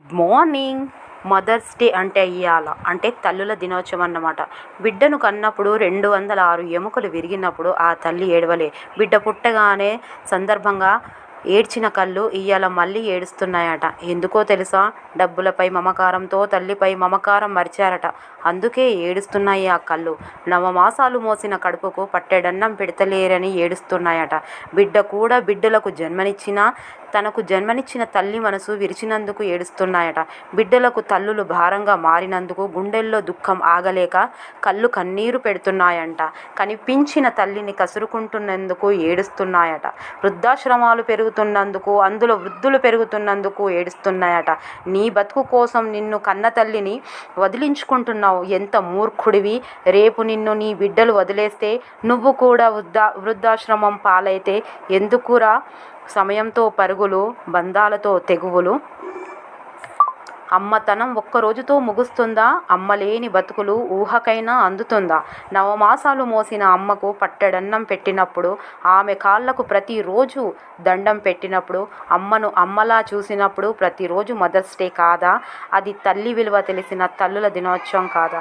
Good morning. Mothers day అంటే ఇయ్యాల అంటే తల్లుల దినోత్సవం అన్నమాట. బిడ్డను కన్నప్పుడు 206 ఎముకలు విరిగినప్పుడు ఆ తల్లి ఏడవలే. బిడ్డ పుట్టగానే సందర్భంగా ఏడ్చిన కళ్ళు ఇయ్యాల మళ్ళీ ఏడుస్తున్నాయట. ఎందుకో తెలుసా? డబ్బులపై మమకారంతో తల్లిపై మమకారం మరిచారట. అందుకే ఏడుస్తున్నాయి ఆ కళ్ళు. నవమాసాలు మోసిన కడుపుకు పట్టెడన్నం పెడతలేరని ఏడుస్తున్నాయట. బిడ్డ కూడా బిడ్డలకు జన్మనిచ్చినా తనకు జన్మనిచ్చిన తల్లి మనసు విరిచినందుకు ఏడుస్తున్నాయట. బిడ్డలకు తల్లులు భారంగా మారినందుకు గుండెల్లో దుఃఖం ఆగలేక కళ్ళు కన్నీరు పెడుతున్నాయంట. కనిపించిన తల్లిని కసురుకుంటున్నందుకు ఏడుస్తున్నాయట. వృద్ధాశ్రమాలు పెరుగుతున్నందుకు, అందులో వృద్ధులు పెరుగుతున్నందుకు ఏడుస్తున్నాయట. నీ బతుకు కోసం నిన్ను కన్న తల్లిని వదిలించుకుంటున్నావు. ఎంత మూర్ఖుడివి! రేపు నిన్ను నీ బిడ్డలు వదిలేస్తే నువ్వు కూడా వృద్ధాశ్రమం పాలైతే ఎందుకురా? సమయంతో పరుగులు, బంధాలతో తెగువులు. అమ్మతనం ఒక్కరోజుతో ముగుస్తుందా? అమ్మలేని బతుకులు ఊహకైనా అందుతుందా? నవమాసాలు మోసిన అమ్మకు పట్టెడన్నం పెట్టినప్పుడు, ఆమె కాళ్లకు ప్రతిరోజు దండం పెట్టినప్పుడు, అమ్మను అమ్మలా చూసినప్పుడు ప్రతిరోజు మదర్స్ డే కాదా? అది తల్లి విలువ తెలిసిన తల్లుల దినోత్సవం కాదా?